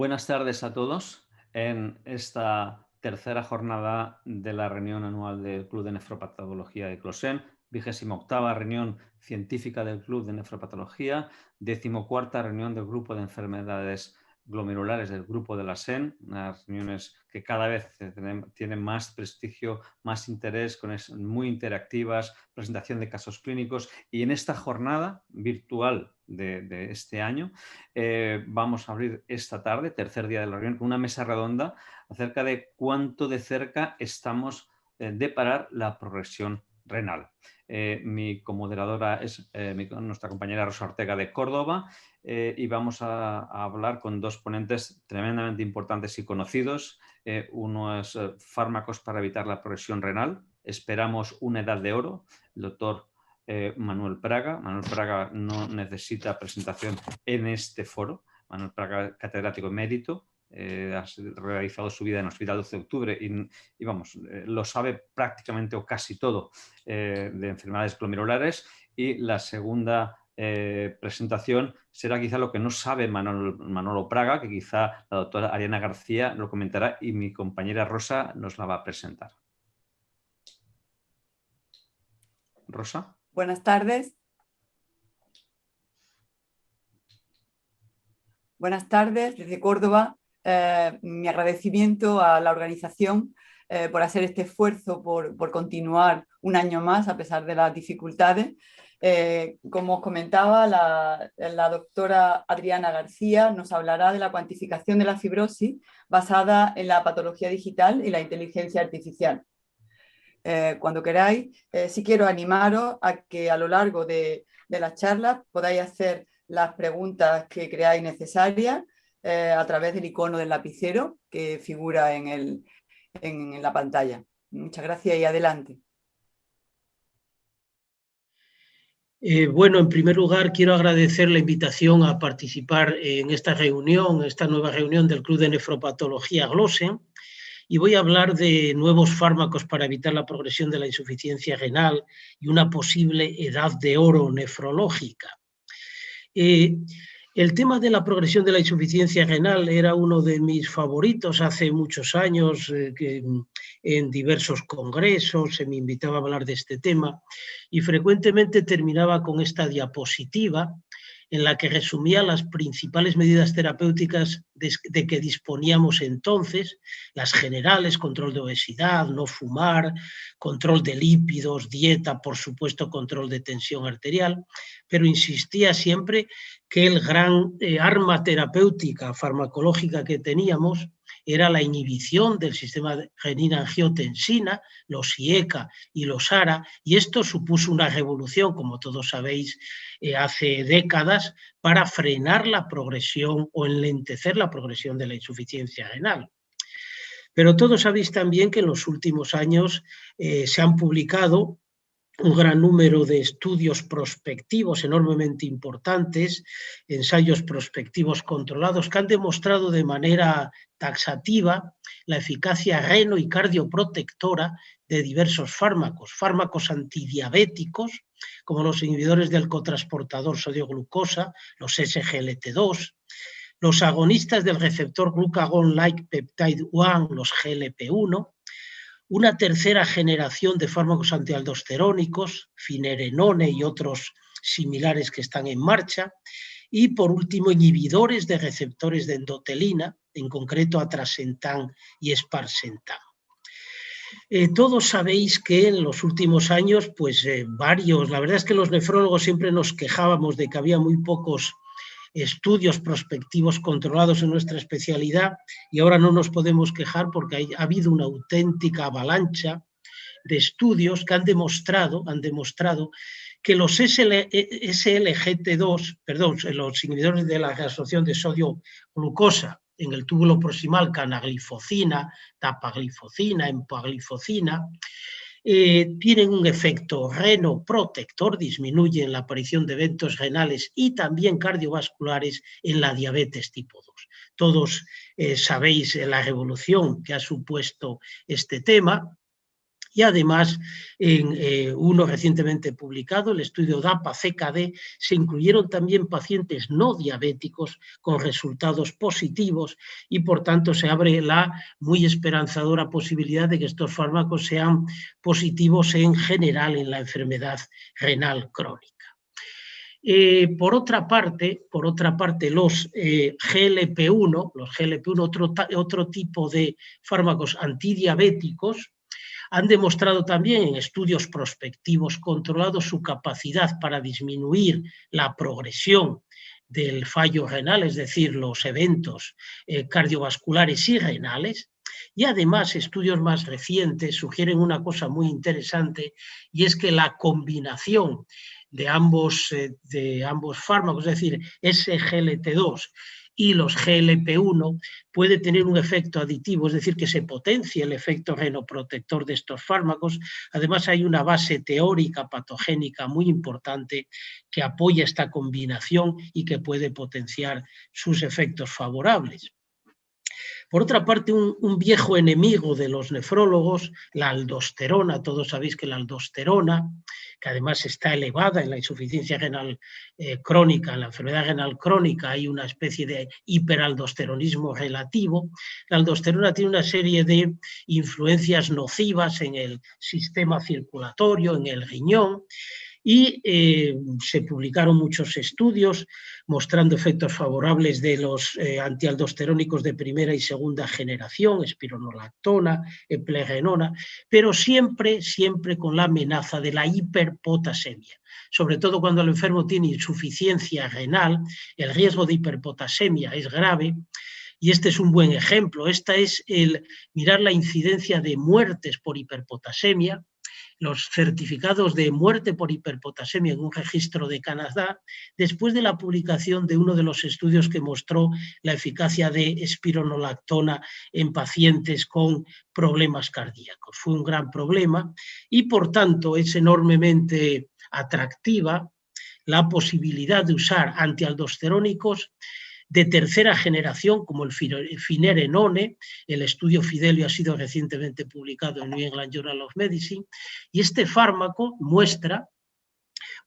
Buenas tardes a todos. En esta tercera jornada de la reunión anual del Club de Nefropatología de Closen, 28ª reunión científica del Club de Nefropatología, 14ª reunión del Grupo de Enfermedades Glomerulares del Grupo de la SEN, unas reuniones que cada vez tienen más prestigio, más interés, muy interactivas, presentación de casos clínicos, y en esta jornada virtual de este año vamos a abrir esta tarde, tercer día de la reunión, con una mesa redonda acerca de cuánto de cerca estamos de parar la progresión renal. Mi comoderadora es nuestra compañera Rosa Ortega de Córdoba y vamos a hablar con dos ponentes tremendamente importantes y conocidos. Uno es fármacos para evitar la progresión renal. Esperamos una edad de oro. El doctor Manuel Praga. Manuel Praga no necesita presentación en este foro. Manuel Praga, catedrático emérito, ha realizado su vida en el Hospital 12 de Octubre y vamos, lo sabe prácticamente o casi todo de enfermedades glomerulares. Y la segunda presentación será quizá lo que no sabe Manolo Praga, que quizá la doctora Ariana García lo comentará y mi compañera Rosa nos la va a presentar. Rosa. Buenas tardes. Buenas tardes desde Córdoba. Mi agradecimiento a la organización por hacer este esfuerzo, por continuar un año más a pesar de las dificultades. Como os comentaba, la doctora Adriana García nos hablará de la cuantificación de la fibrosis basada en la patología digital y la inteligencia artificial. Cuando queráis, sí quiero animaros a que a lo largo de las charlas podáis hacer las preguntas que creáis necesarias a través del icono del lapicero que figura en la pantalla. Muchas gracias y adelante. Bueno, en primer lugar quiero agradecer la invitación a participar en esta nueva reunión del Club de Nefropatología Closen. Y voy a hablar de nuevos fármacos para evitar la progresión de la insuficiencia renal y una posible edad de oro nefrológica. El tema de la progresión de la insuficiencia renal era uno de mis favoritos hace muchos años, que en diversos congresos se me invitaba a hablar de este tema y frecuentemente terminaba con esta diapositiva en la que resumía las principales medidas terapéuticas de que disponíamos entonces, las generales: control de obesidad, no fumar, control de lípidos, dieta, por supuesto, control de tensión arterial, pero insistía siempre que el gran arma terapéutica farmacológica que teníamos era la inhibición del sistema de renina-angiotensina, los IECA y los ARA, y esto supuso una revolución, como todos sabéis, hace décadas, para frenar la progresión o enlentecer la progresión de la insuficiencia renal. Pero todos sabéis también que en los últimos años se han publicado un gran número de estudios prospectivos enormemente importantes, ensayos prospectivos controlados, que han demostrado de manera taxativa la eficacia reno- y cardioprotectora de diversos fármacos antidiabéticos, como los inhibidores del cotransportador sodio-glucosa, los SGLT2, los agonistas del receptor glucagon-like peptide 1, los GLP-1, una tercera generación de fármacos antialdosterónicos, finerenone y otros similares que están en marcha, y por último inhibidores de receptores de endotelina, en concreto atrasentan y esparsentan. Todos sabéis que en los últimos años, la verdad es que los nefrólogos siempre nos quejábamos de que había muy pocos estudios prospectivos controlados en nuestra especialidad, y ahora no nos podemos quejar porque ha habido una auténtica avalancha de estudios que han demostrado que los SGLT2, los inhibidores de la reabsorción de sodio-glucosa en el túbulo proximal, canaglifosina, dapaglifosina, empaglifosina, tienen un efecto renoprotector, disminuyen la aparición de eventos renales y también cardiovasculares en la diabetes tipo 2. Todos sabéis la revolución que ha supuesto este tema, Y además, en uno recientemente publicado, el estudio DAPA-CKD, se incluyeron también pacientes no diabéticos con resultados positivos y, por tanto, se abre la muy esperanzadora posibilidad de que estos fármacos sean positivos en general en la enfermedad renal crónica. Por otra parte, los GLP-1, otro tipo de fármacos antidiabéticos, han demostrado también en estudios prospectivos controlados su capacidad para disminuir la progresión del fallo renal, es decir, los eventos cardiovasculares y renales. Y además, estudios más recientes sugieren una cosa muy interesante, y es que la combinación de ambos fármacos, es decir, SGLT2 y los GLP-1, puede tener un efecto aditivo, es decir, que se potencie el efecto renoprotector de estos fármacos. Además, hay una base teórica patogénica muy importante que apoya esta combinación y que puede potenciar sus efectos favorables. Por otra parte, un viejo enemigo de los nefrólogos, la aldosterona. Todos sabéis que la aldosterona, que además está elevada en la insuficiencia renal crónica, en la enfermedad renal crónica, hay una especie de hiperaldosteronismo relativo. La aldosterona tiene una serie de influencias nocivas en el sistema circulatorio, en el riñón, y se publicaron muchos estudios mostrando efectos favorables de los antialdosterónicos de primera y segunda generación, espironolactona, eplegenona, pero siempre con la amenaza de la hiperpotasemia. Sobre todo cuando el enfermo tiene insuficiencia renal, el riesgo de hiperpotasemia es grave. Y este es un buen ejemplo. Esta es mirar la incidencia de muertes por hiperpotasemia, los certificados de muerte por hiperpotasemia en un registro de Canadá, después de la publicación de uno de los estudios que mostró la eficacia de espironolactona en pacientes con problemas cardíacos. Fue un gran problema y, por tanto, es enormemente atractiva la posibilidad de usar antialdosterónicos de tercera generación, como el finerenone. El estudio Fidelio ha sido recientemente publicado en New England Journal of Medicine, y este fármaco muestra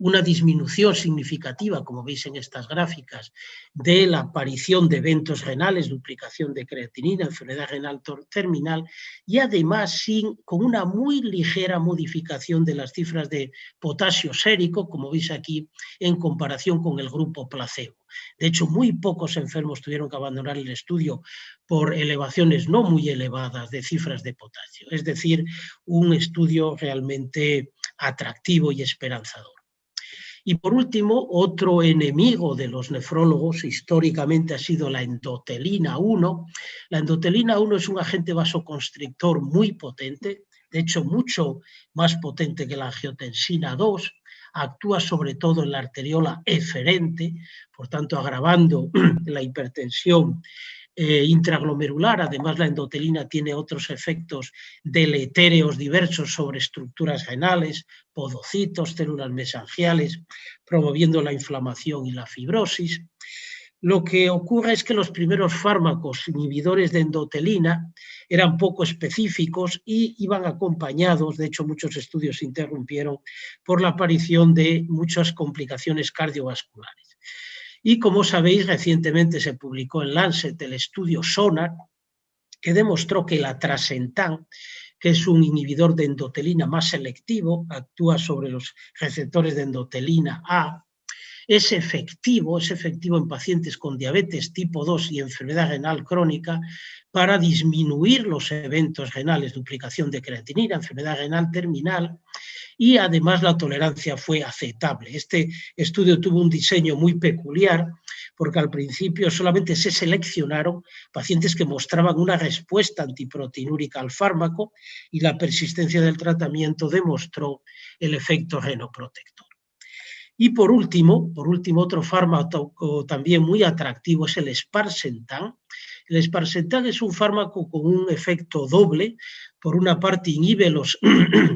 una disminución significativa, como veis en estas gráficas, de la aparición de eventos renales, duplicación de creatinina, enfermedad renal terminal, y además con una muy ligera modificación de las cifras de potasio sérico, como veis aquí, en comparación con el grupo placebo. De hecho, muy pocos enfermos tuvieron que abandonar el estudio por elevaciones no muy elevadas de cifras de potasio. Es decir, un estudio realmente atractivo y esperanzador. Y por último, otro enemigo de los nefrólogos históricamente ha sido la endotelina 1. La endotelina 1 es un agente vasoconstrictor muy potente, de hecho mucho más potente que la angiotensina 2, actúa sobre todo en la arteriola eferente, por tanto agravando la hipertensión intraglomerular. Además, la endotelina tiene otros efectos deletéreos diversos sobre estructuras renales, podocitos, células mesangiales, promoviendo la inflamación y la fibrosis. Lo que ocurre es que los primeros fármacos inhibidores de endotelina eran poco específicos y iban acompañados, de hecho muchos estudios se interrumpieron, por la aparición de muchas complicaciones cardiovasculares. Y como sabéis, recientemente se publicó en Lancet el estudio SONAR, que demostró que la Trasentan, que es un inhibidor de endotelina más selectivo, actúa sobre los receptores de endotelina A, es efectivo en pacientes con diabetes tipo 2 y enfermedad renal crónica para disminuir los eventos renales, duplicación de creatinina, enfermedad renal terminal, y además la tolerancia fue aceptable. Este estudio tuvo un diseño muy peculiar porque al principio solamente se seleccionaron pacientes que mostraban una respuesta antiproteinúrica al fármaco y la persistencia del tratamiento demostró el efecto renoprotector. Y por último, otro fármaco también muy atractivo es el Sparsentan. El Sparsentan es un fármaco con un efecto doble. Por una parte inhibe los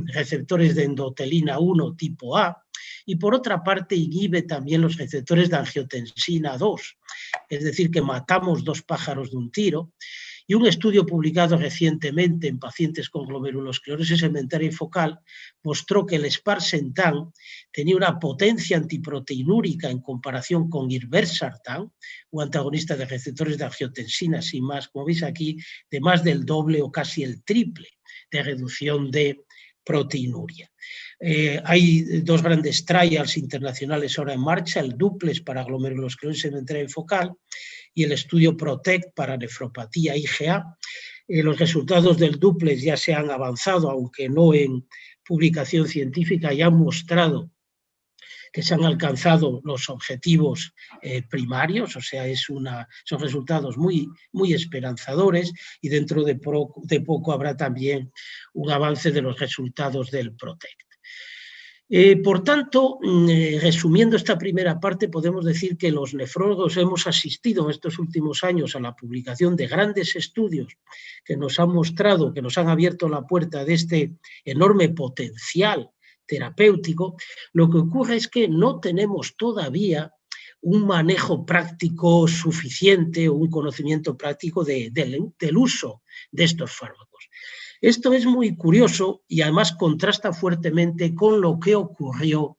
receptores de endotelina 1 tipo A y por otra parte inhibe también los receptores de angiotensina 2. Es decir, que matamos dos pájaros de un tiro. Y un estudio publicado recientemente en pacientes con glomerulosclerosis segmentaria y focal mostró que el sparsentan tenía una potencia antiproteinúrica en comparación con irbesartán, un antagonista de receptores de angiotensina, sin más, como veis aquí, de más del doble o casi el triple de reducción de proteinuria. Hay dos grandes trials internacionales ahora en marcha, el DUPLEX para glomerulosclerosis segmentaria y focal y el estudio PROTECT para nefropatía IgA. Los resultados del DUPLEX ya se han avanzado, aunque no en publicación científica, y han mostrado que se han alcanzado los objetivos primarios, o sea, son resultados muy, muy esperanzadores, y dentro de poco habrá también un avance de los resultados del PROTECT. Por tanto, resumiendo esta primera parte, podemos decir que los nefrólogos hemos asistido en estos últimos años a la publicación de grandes estudios que nos han mostrado, que nos han abierto la puerta de este enorme potencial terapéutico. Lo que ocurre es que no tenemos todavía un manejo práctico suficiente o un conocimiento práctico del uso de estos fármacos. Esto es muy curioso y además contrasta fuertemente con lo que ocurrió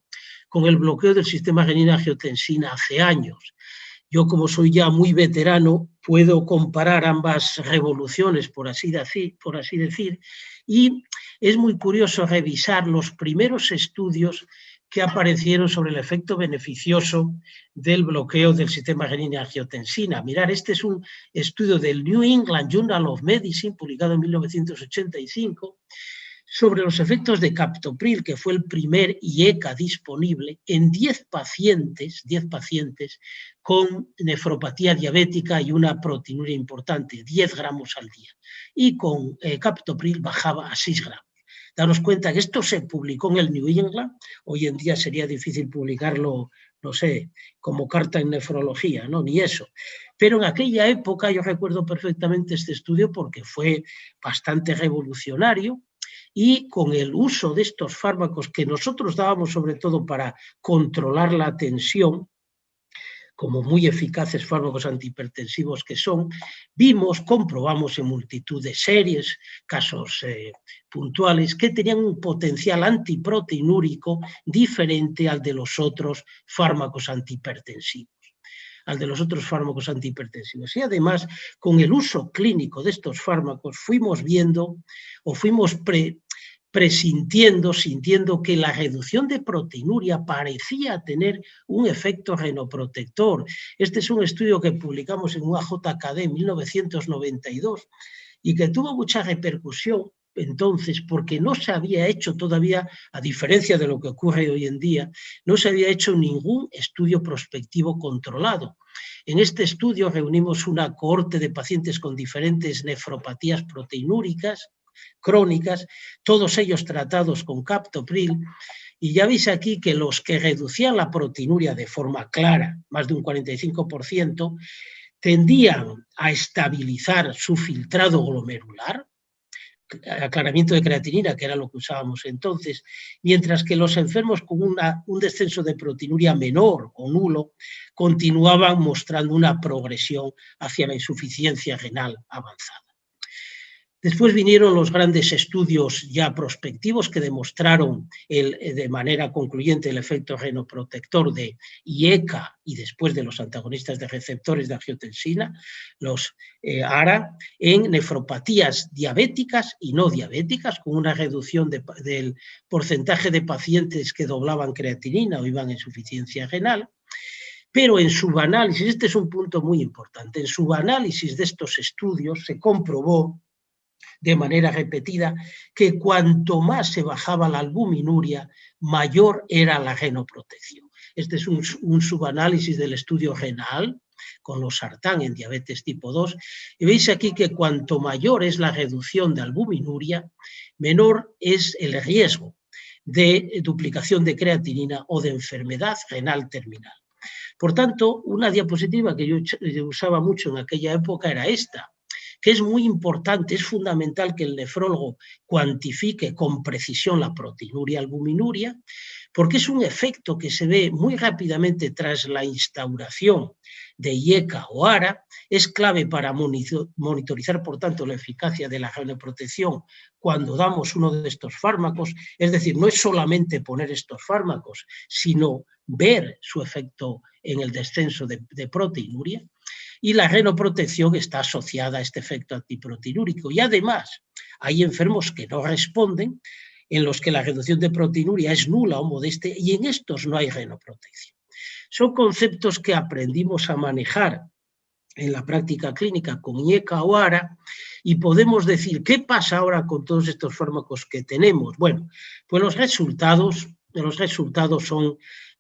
con el bloqueo del sistema renina-angiotensina hace años. Yo, como soy ya muy veterano, puedo comparar ambas revoluciones, por así decir, y es muy curioso revisar los primeros estudios que aparecieron sobre el efecto beneficioso del bloqueo del sistema renina-angiotensina. Mirad, este es un estudio del New England Journal of Medicine, publicado en 1985, sobre los efectos de captopril, que fue el primer IECA disponible en 10 pacientes con nefropatía diabética y una proteinuria importante, 10 gramos al día, y con captopril bajaba a 6 gramos. Daros cuenta que esto se publicó en el New England, hoy en día sería difícil publicarlo, no sé, como carta en nefrología, ¿no? Ni eso. Pero en aquella época yo recuerdo perfectamente este estudio porque fue bastante revolucionario, y con el uso de estos fármacos que nosotros dábamos sobre todo para controlar la tensión, como muy eficaces fármacos antihipertensivos que son, comprobamos en multitud de series, casos puntuales, que tenían un potencial antiproteinúrico diferente al de los otros fármacos antihipertensivos. Y además, con el uso clínico de estos fármacos, fuimos viendo o fuimos sintiendo que la reducción de proteinuria parecía tener un efecto renoprotector. Este es un estudio que publicamos en UAJKD en 1992 y que tuvo mucha repercusión entonces, porque no se había hecho todavía, a diferencia de lo que ocurre hoy en día, no se había hecho ningún estudio prospectivo controlado. En este estudio reunimos una cohorte de pacientes con diferentes nefropatías proteinúricas crónicas, todos ellos tratados con captopril, y ya veis aquí que los que reducían la proteinuria de forma clara, más de un 45%, tendían a estabilizar su filtrado glomerular, aclaramiento de creatinina, que era lo que usábamos entonces, mientras que los enfermos con un descenso de proteinuria menor o nulo continuaban mostrando una progresión hacia la insuficiencia renal avanzada. Después vinieron los grandes estudios ya prospectivos que demostraron de manera concluyente el efecto renoprotector de IECA y después de los antagonistas de receptores de angiotensina, los ARA, en nefropatías diabéticas y no diabéticas, con una reducción del porcentaje de pacientes que doblaban creatinina o iban en insuficiencia renal. Pero en subanálisis, este es un punto muy importante, en subanálisis de estos estudios se comprobó de manera repetida que cuanto más se bajaba la albuminuria, mayor era la genoprotección. Este es un subanálisis del estudio renal con los sartán en diabetes tipo 2, y veis aquí que cuanto mayor es la reducción de albuminuria, menor es el riesgo de duplicación de creatinina o de enfermedad renal terminal. Por tanto, una diapositiva que yo usaba mucho en aquella época era esta, que es muy importante, es fundamental que el nefrólogo cuantifique con precisión la proteinuria, albuminuria, porque es un efecto que se ve muy rápidamente tras la instauración de IECA o ARA, es clave para monitorizar, por tanto, la eficacia de la genoprotección cuando damos uno de estos fármacos, es decir, no es solamente poner estos fármacos, sino ver su efecto en el descenso de proteinuria, y la genoprotección está asociada a este efecto antiproteinúrico. Y además, hay enfermos que no responden, en los que la reducción de proteinuria es nula o modesta, y en estos no hay genoprotección. Son conceptos que aprendimos a manejar en la práctica clínica con IECA o ARA, y podemos decir, ¿qué pasa ahora con todos estos fármacos que tenemos? Bueno, pues los resultados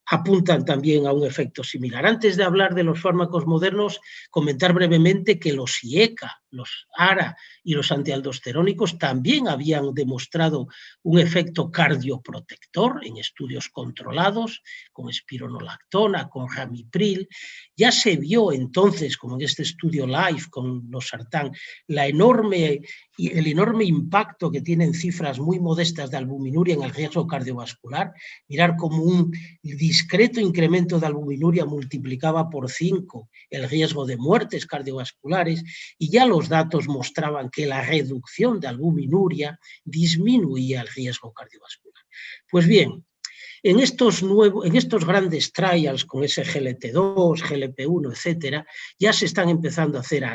apuntan también a un efecto similar. Antes de hablar de los fármacos modernos, comentar brevemente que los IECA, los ARA y los antialdosterónicos también habían demostrado un efecto cardioprotector en estudios controlados, con espironolactona, con ramipril. Ya se vio entonces, como en este estudio LIFE con los sartán, el enorme impacto que tienen cifras muy modestas de albuminuria en el riesgo cardiovascular. Mirar como un discreto incremento de albuminuria multiplicaba por 5 el riesgo de muertes cardiovasculares, y ya los datos mostraban que la reducción de albuminuria disminuía el riesgo cardiovascular. Pues bien, en estos grandes trials con SGLT2, GLP1, etcétera, ya se están empezando a hacer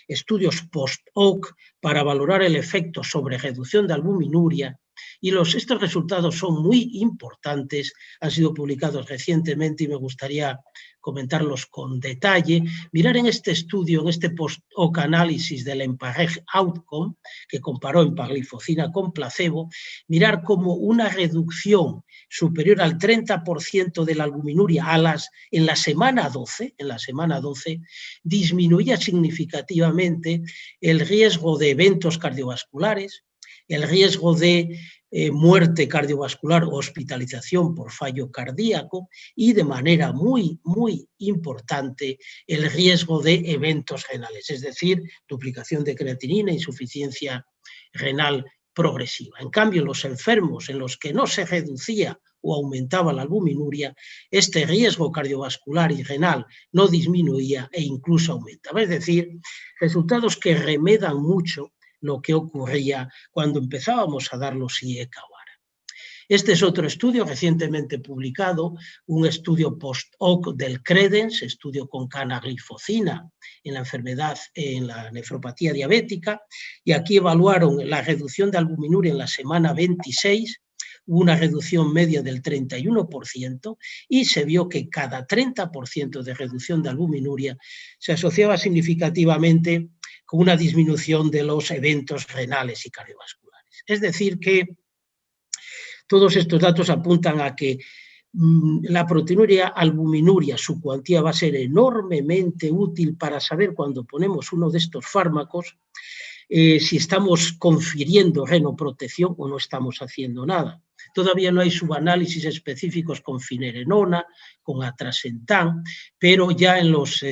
estudios post-hoc para valorar el efecto sobre reducción de albuminuria, y estos resultados son muy importantes, han sido publicados recientemente y me gustaría comentarlos con detalle. Mirar en este estudio, en este post-hoc análisis del EMPA-REG Outcome, que comparó empagliflozina con placebo, mirar cómo una reducción superior al 30% de la albuminuria en la semana 12, disminuía significativamente el riesgo de eventos cardiovasculares, el riesgo de muerte cardiovascular o hospitalización por fallo cardíaco, y de manera muy, muy importante el riesgo de eventos renales, es decir, duplicación de creatinina, insuficiencia renal progresiva. En cambio, los enfermos en los que no se reducía o aumentaba la albuminuria, este riesgo cardiovascular y renal no disminuía e incluso aumentaba. Es decir, resultados que remedan mucho lo que ocurría cuando empezábamos a dar los IECA o ARA. Este es otro estudio recientemente publicado, un estudio post-hoc del CREDENCE, estudio con canagliflozina en la enfermedad, en la nefropatía diabética, y aquí evaluaron la reducción de albuminuria en la semana 26, hubo una reducción media del 31%, y se vio que cada 30% de reducción de albuminuria se asociaba significativamente con una disminución de los eventos renales y cardiovasculares. Es decir, que todos estos datos apuntan a que la proteinuria, albuminuria, su cuantía va a ser enormemente útil para saber cuando ponemos uno de estos fármacos si estamos confiriendo genoprotección o no estamos haciendo nada. Todavía no hay subanálisis específicos con finerenona, con atrasentan, pero ya en los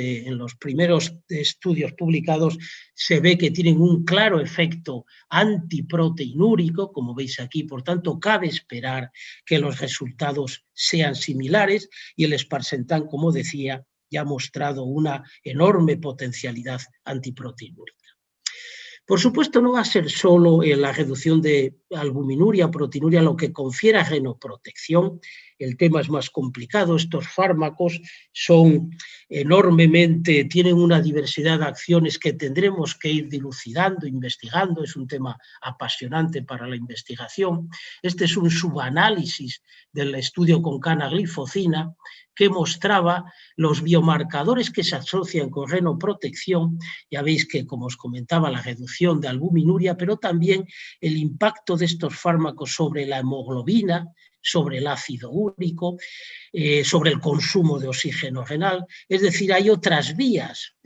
primeros estudios publicados se ve que tienen un claro efecto antiproteinúrico, como veis aquí. Por tanto, cabe esperar que los resultados sean similares, y el sparsentan, como decía, ya ha mostrado una enorme potencialidad antiproteinúrica. Por supuesto, no va a ser solo la reducción de albuminuria, proteinuria, lo que confiera genoprotección. El tema es más complicado. Estos fármacos tienen una diversidad de acciones que tendremos que ir dilucidando, investigando. Es un tema apasionante para la investigación. Este es un subanálisis del estudio con canagliflozina, que mostraba los biomarcadores que se asocian con genoprotección. Ya veis que, como os comentaba, la reducción de albuminuria, pero también el impacto de estos fármacos sobre la hemoglobina, sobre el ácido úrico, sobre el consumo de oxígeno renal. Es decir, hay otras vías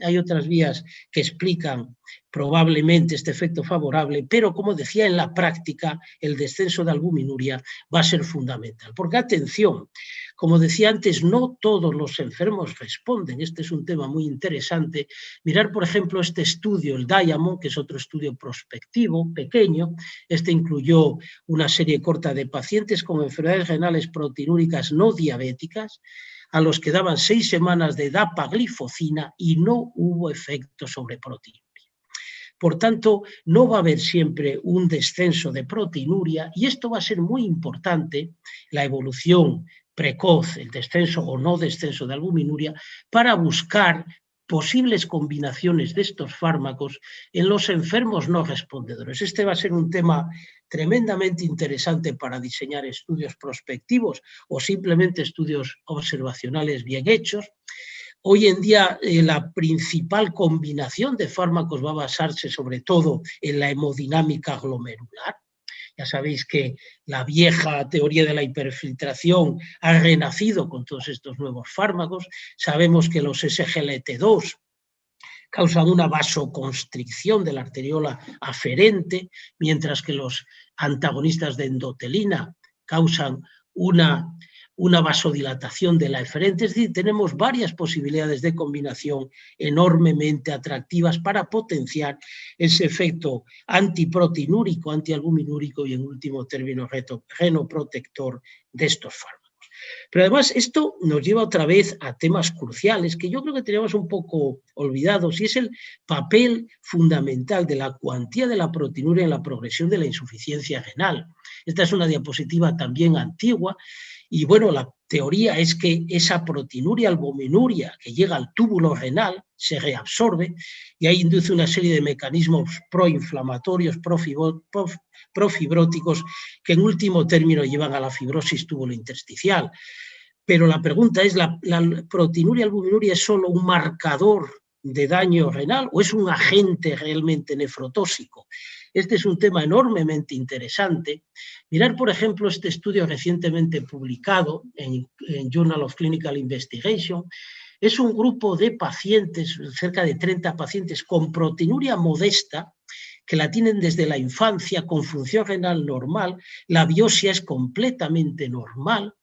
que explican probablemente este efecto favorable, pero como decía, en la práctica el descenso de albuminuria va a ser fundamental. Porque atención, como decía antes, no todos los enfermos responden. Este es un tema muy interesante. Mirar, por ejemplo, este estudio, el Diamond, que es otro estudio prospectivo, pequeño. Este incluyó una serie corta de pacientes con enfermedades renales proteinúricas no diabéticas, a los que daban 6 semanas de dapaglifosina y no hubo efecto sobre proteinuria. Por tanto, no va a haber siempre un descenso de proteinuria y esto va a ser muy importante, la evolución precoz, el descenso o no descenso de albuminuria, para buscar posibles combinaciones de estos fármacos en los enfermos no respondedores. Este va a ser un tema tremendamente interesante para diseñar estudios prospectivos o simplemente estudios observacionales bien hechos. Hoy en día la principal combinación de fármacos va a basarse sobre todo en la hemodinámica glomerular. Ya sabéis que la vieja teoría de la hiperfiltración ha renacido con todos estos nuevos fármacos. Sabemos que los SGLT2 causan una vasoconstricción de la arteriola aferente, mientras que los antagonistas de endotelina causan una vasodilatación de la eferente. Es decir, tenemos varias posibilidades de combinación enormemente atractivas para potenciar ese efecto antiproteinúrico, antialbuminúrico y, en último término, genoprotector de estos fármacos. Pero además esto nos lleva otra vez a temas cruciales que yo creo que tenemos un poco olvidados, y es el papel fundamental de la cuantía de la proteinuria en la progresión de la insuficiencia renal. Esta es una diapositiva también antigua y bueno, la teoría es que esa proteinuria, albuminuria que llega al túbulo renal se reabsorbe y ahí induce una serie de mecanismos proinflamatorios, profibróticos, que en último término llevan a la fibrosis tubulointersticial. Pero la pregunta es, ¿la proteinuria, albuminuria es solo un marcador de daño renal o es un agente realmente nefrotóxico? Este es un tema enormemente interesante. Mirar, por ejemplo, este estudio recientemente publicado en Journal of Clinical Investigation. Es un grupo de pacientes, cerca de 30 pacientes con proteinuria modesta, que la tienen desde la infancia, con función renal normal, la biopsia es completamente normal,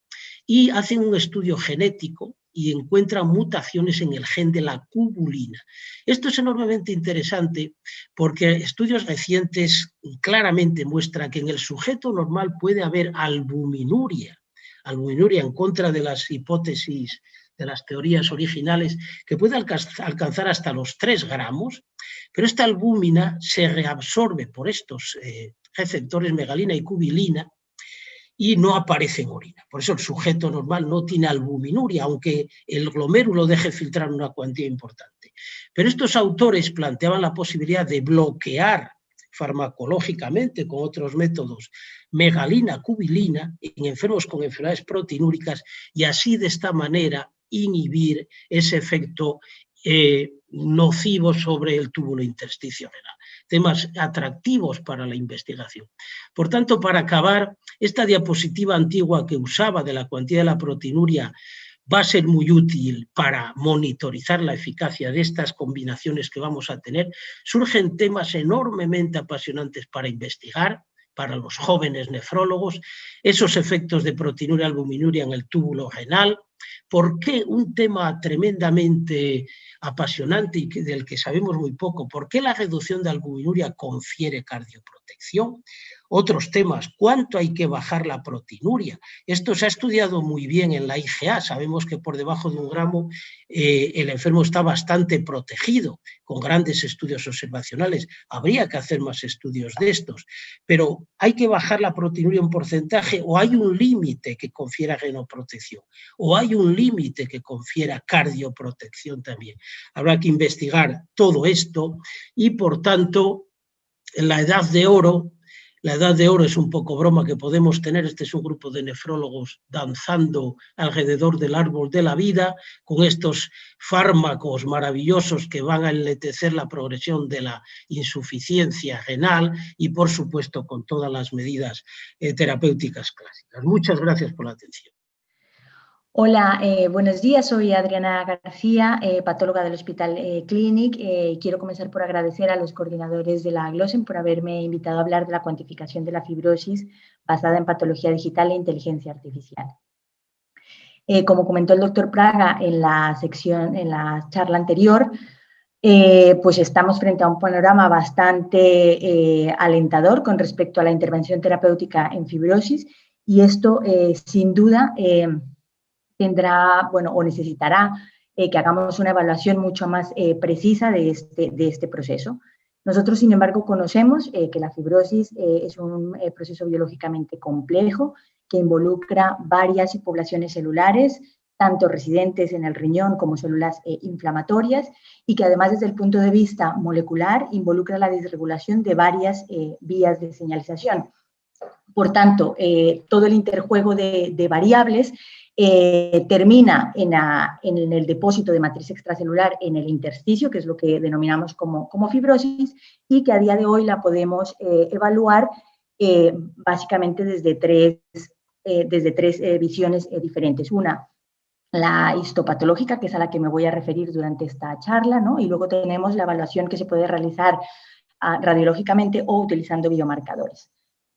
y hacen un estudio genético y encuentran mutaciones en el gen de la cubulina. Esto es enormemente interesante porque estudios recientes claramente muestran que en el sujeto normal puede haber albuminuria en contra de las hipótesis de las teorías originales, que puede alcanzar hasta los 3 gramos, pero esta albúmina se reabsorbe por estos receptores megalina y cubilina y no aparece en orina. Por eso el sujeto normal no tiene albuminuria, aunque el glomérulo deje filtrar una cuantía importante. Pero estos autores planteaban la posibilidad de bloquear farmacológicamente con otros métodos megalina, cubilina en enfermos con enfermedades proteinúricas y así de esta manera inhibir ese efecto nocivo sobre el túbulo intersticio renal. Temas atractivos para la investigación. Por tanto, para acabar, esta diapositiva antigua que usaba de la cuantía de la proteinuria va a ser muy útil para monitorizar la eficacia de estas combinaciones que vamos a tener. Surgen temas enormemente apasionantes para investigar, para los jóvenes nefrólogos, esos efectos de proteinuria, albuminuria en el túbulo renal. ¿Por qué? Un tema tremendamente apasionante y del que sabemos muy poco. ¿Por qué la reducción de albuminuria confiere cardioprotección? Otros temas, ¿cuánto hay que bajar la proteinuria? Esto se ha estudiado muy bien en la IgA, sabemos que por debajo de 1 gramo el enfermo está bastante protegido, con grandes estudios observacionales. Habría que hacer más estudios de estos, pero ¿hay que bajar la proteinuria en porcentaje o hay un límite que confiera genoprotección? ¿O hay un límite que confiera cardioprotección también? Habrá que investigar todo esto y, por tanto, en la edad de oro. La edad de oro es un poco broma que podemos tener, este es un grupo de nefrólogos danzando alrededor del árbol de la vida, con estos fármacos maravillosos que van a enlentecer la progresión de la insuficiencia renal y, por supuesto, con todas las medidas terapéuticas clásicas. Muchas gracias por la atención. Hola, buenos días. Soy Adriana García, patóloga del Hospital Clínic. Quiero comenzar por agradecer a los coordinadores de la Glossen por haberme invitado a hablar de la cuantificación de la fibrosis basada en patología digital e inteligencia artificial. Como comentó el doctor Praga en la charla anterior, pues estamos frente a un panorama bastante alentador con respecto a la intervención terapéutica en fibrosis, y esto sin duda tendrá, bueno, o necesitará que hagamos una evaluación mucho más precisa de este proceso. Nosotros, sin embargo, conocemos que la fibrosis es un proceso biológicamente complejo que involucra varias poblaciones celulares, tanto residentes en el riñón como células inflamatorias, y que además desde el punto de vista molecular involucra la desregulación de varias vías de señalización. Por tanto, todo el interjuego de variables termina en el depósito de matriz extracelular en el intersticio, que es lo que denominamos como fibrosis, y que a día de hoy la podemos evaluar básicamente desde tres visiones diferentes. Una, la histopatológica, que es a la que me voy a referir durante esta charla, ¿no? Y luego tenemos la evaluación que se puede realizar radiológicamente o utilizando biomarcadores.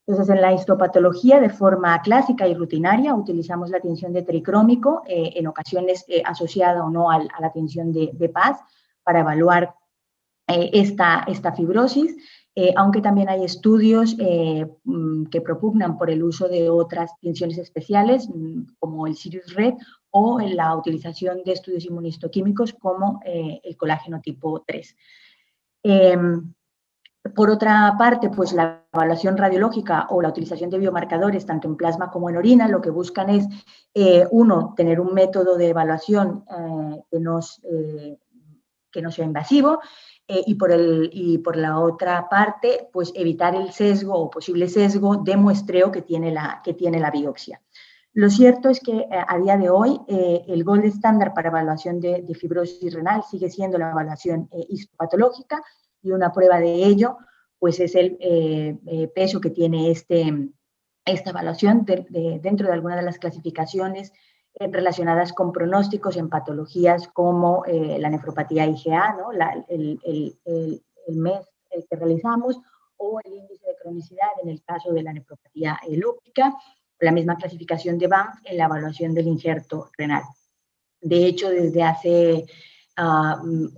Entonces, en la histopatología, de forma clásica y rutinaria, utilizamos la tinción de tricrómico, en ocasiones asociada o no a la tinción de Paz, para evaluar esta fibrosis, aunque también hay estudios que propugnan por el uso de otras tinciones especiales, como el Sirius Red, o en la utilización de estudios inmunistoquímicos como el colágeno tipo 3. Por otra parte, pues la evaluación radiológica o la utilización de biomarcadores, tanto en plasma como en orina, lo que buscan es, uno, tener un método de evaluación que no sea invasivo, y por la otra parte, pues evitar el sesgo o posible sesgo de muestreo que tiene la biopsia. Lo cierto es que a día de hoy el gold estándar para evaluación de fibrosis renal sigue siendo la evaluación histopatológica, y una prueba de ello pues es el peso que tiene esta evaluación dentro de alguna de las clasificaciones relacionadas con pronósticos en patologías como la nefropatía IgA, ¿no? el MES que realizamos, o el índice de cronicidad en el caso de la nefropatía lúpica, la misma clasificación de Banff en la evaluación del injerto renal. De hecho, desde hace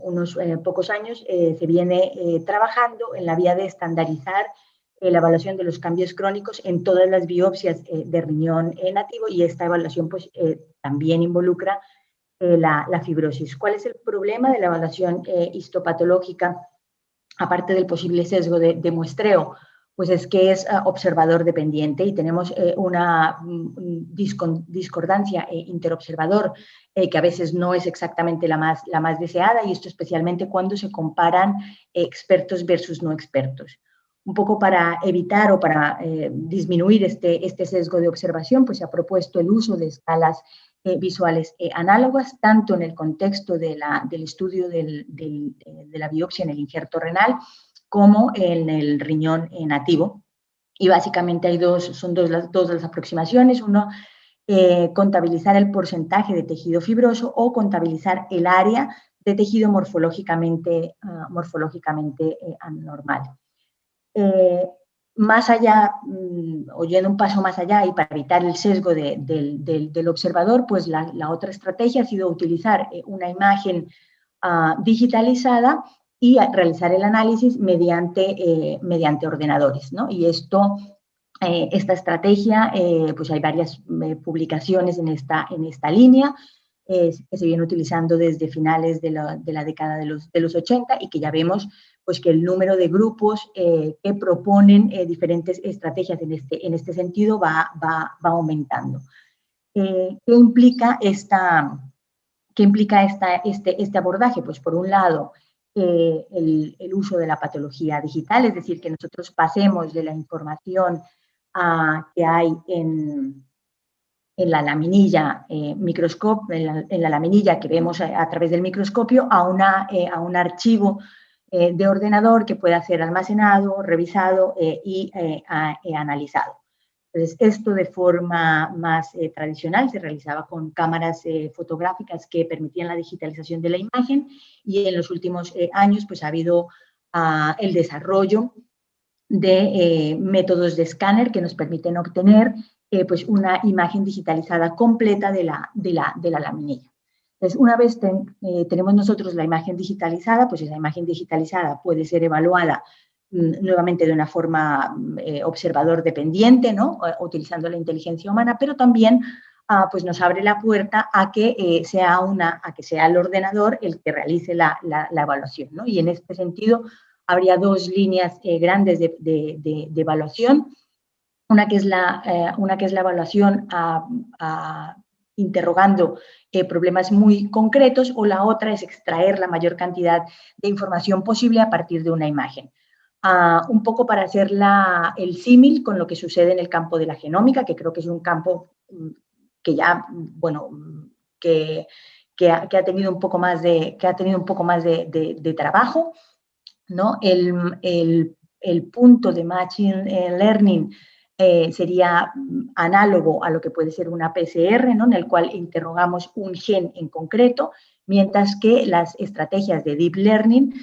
unos pocos años se viene trabajando en la vía de estandarizar la evaluación de los cambios crónicos en todas las biopsias de riñón nativo, y esta evaluación pues, también involucra la fibrosis. ¿Cuál es el problema de la evaluación histopatológica, aparte del posible sesgo de muestreo? Pues es que es observador dependiente, y tenemos una discordancia interobservador que a veces no es exactamente la más deseada, y esto especialmente cuando se comparan expertos versus no expertos. Un poco para evitar o para disminuir este sesgo de observación, pues se ha propuesto el uso de escalas visuales análogas, tanto en el contexto del estudio de la biopsia en el injerto renal, como en el riñón nativo. Y básicamente hay son dos las aproximaciones. Uno, contabilizar el porcentaje de tejido fibroso, o contabilizar el área de tejido morfológicamente anormal. Más allá, o yendo un paso más allá, y para evitar el sesgo del observador, pues la otra estrategia ha sido utilizar una imagen digitalizada y realizar el análisis mediante ordenadores, ¿no? Y esta estrategia, pues hay varias publicaciones en esta línea que se viene utilizando desde finales de la década de los 80, y que ya vemos pues que el número de grupos que proponen diferentes estrategias en este sentido va aumentando. ¿Qué implica este abordaje? Pues por un lado, el uso de la patología digital, es decir, que nosotros pasemos de la información que hay en la laminilla en la laminilla que vemos a través del microscopio, a un archivo de ordenador que pueda ser almacenado, revisado y analizado. Entonces, esto de forma más tradicional se realizaba con cámaras fotográficas que permitían la digitalización de la imagen, y en los últimos años pues ha habido el desarrollo de métodos de escáner que nos permiten obtener pues una imagen digitalizada completa de la laminilla. Entonces, una vez tenemos nosotros la imagen digitalizada, pues esa imagen digitalizada puede ser evaluada nuevamente de una forma observador dependiente, ¿no? Utilizando la inteligencia humana, pero también pues nos abre la puerta a que sea el ordenador el que realice la evaluación, ¿no? Y en este sentido habría dos líneas grandes de evaluación. Una que es la evaluación interrogando problemas muy concretos, o la otra es extraer la mayor cantidad de información posible a partir de una imagen. Un poco para hacer el símil con lo que sucede en el campo de la genómica, que creo que es un campo que ya, bueno, que ha tenido un poco más de trabajo, ¿no? El punto de Machine Learning sería análogo a lo que puede ser una PCR, ¿no? En el cual interrogamos un gen en concreto, mientras que las estrategias de Deep Learning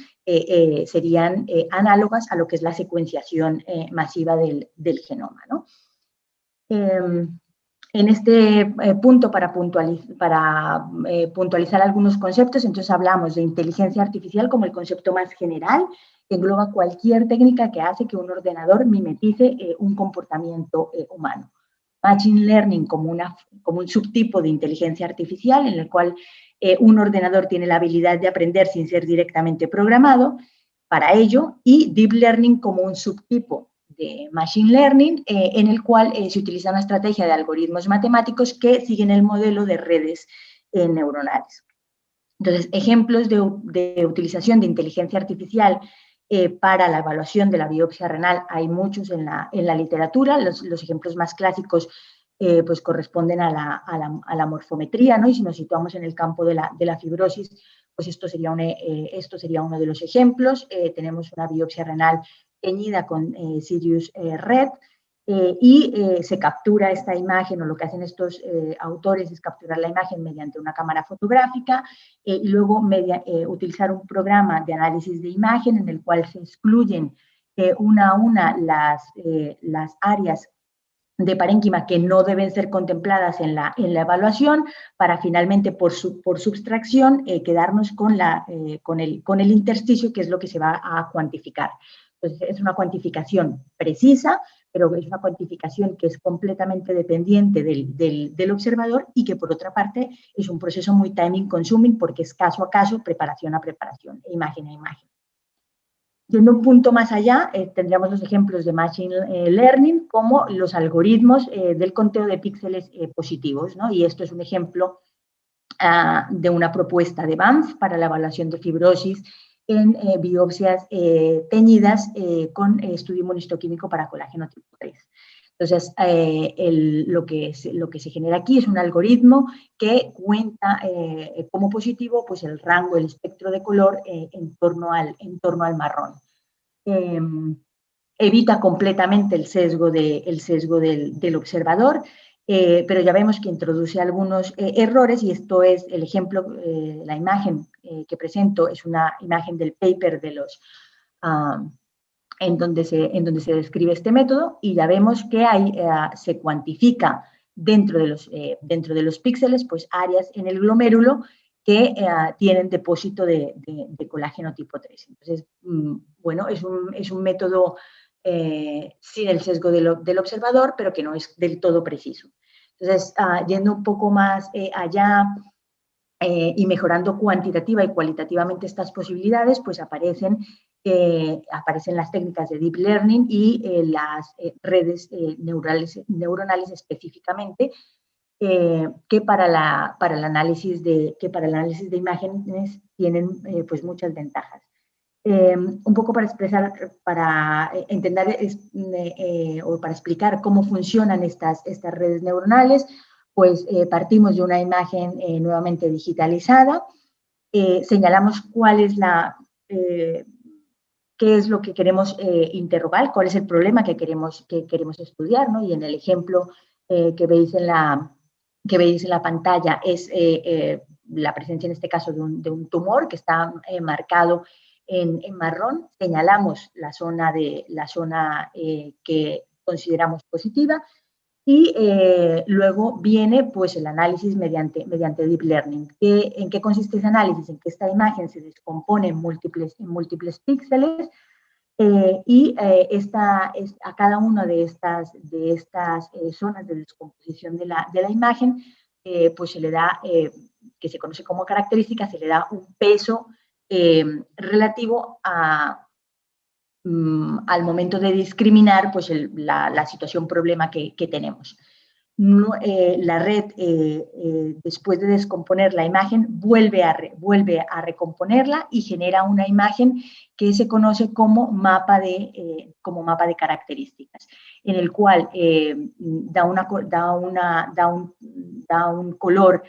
serían análogas a lo que es la secuenciación masiva del genoma, ¿no? En este punto, para puntualizar algunos conceptos, entonces hablamos de inteligencia artificial como el concepto más general, que engloba cualquier técnica que hace que un ordenador mimetice un comportamiento humano. Machine Learning como un subtipo de inteligencia artificial en el cual un ordenador tiene la habilidad de aprender sin ser directamente programado para ello, y Deep Learning como un subtipo de Machine Learning, en el cual se utiliza una estrategia de algoritmos matemáticos que siguen el modelo de redes neuronales. Entonces, ejemplos de utilización de inteligencia artificial para la evaluación de la biopsia renal hay muchos en la literatura. Los ejemplos más clásicos pues corresponden a la morfometría, ¿no? Y si nos situamos en el campo de la fibrosis, pues esto sería uno de los ejemplos. Tenemos una biopsia renal teñida con Sirius Red, y se captura esta imagen, o lo que hacen estos autores es capturar la imagen mediante una cámara fotográfica y luego utilizar un programa de análisis de imagen en el cual se excluyen una a una las áreas de parénquima que no deben ser contempladas en la evaluación, para finalmente por subtracción quedarnos con el intersticio, que es lo que se va a cuantificar. Entonces, es una cuantificación precisa, pero es una cuantificación que es completamente dependiente del observador, y que por otra parte es un proceso muy time consuming, porque es caso a caso, preparación a preparación, imagen a imagen. Yendo un punto más allá, tendríamos los ejemplos de Machine Learning como los algoritmos del conteo de píxeles positivos, ¿no? Y esto es un ejemplo de una propuesta de Banff para la evaluación de fibrosis en biopsias teñidas con estudio inmunistoquímico para colágeno tipo 3. Entonces, lo que se genera aquí es un algoritmo que cuenta como positivo pues el rango, el espectro de color en torno al marrón. Evita completamente el sesgo del observador, pero ya vemos que introduce algunos errores, y esto es el ejemplo, la imagen que presento es una imagen del paper en donde se describe este método, y ya vemos que se cuantifica dentro de los píxeles pues áreas en el glomérulo que tienen depósito de colágeno tipo 3. Entonces, bueno, es un método sin el sesgo del observador, pero que no es del todo preciso. Entonces, yendo un poco más allá y mejorando cuantitativa y cualitativamente estas posibilidades, pues aparecen las técnicas de Deep Learning y las redes neuronales específicamente, que para el análisis de imágenes tienen pues muchas ventajas. Un poco para entender o para explicar cómo funcionan estas redes neuronales, pues partimos de una imagen nuevamente digitalizada, señalamos cuál es qué es lo que queremos interrogar, cuál es el problema que queremos estudiar, ¿no? Y en el ejemplo que veis en la pantalla es la presencia en este caso de un tumor que está marcado en marrón. Señalamos la zona que consideramos positiva y luego viene pues el análisis mediante Deep Learning. ¿En qué consiste ese análisis? En que esta imagen se descompone en múltiples píxeles y a cada una de estas zonas de descomposición de la imagen pues se le da, que se conoce como característica, se le da un peso relativo al momento de discriminar pues la situación problema que tenemos. La red, después de descomponer la imagen, vuelve a recomponerla y genera una imagen que se conoce como mapa de características, en el cual da un color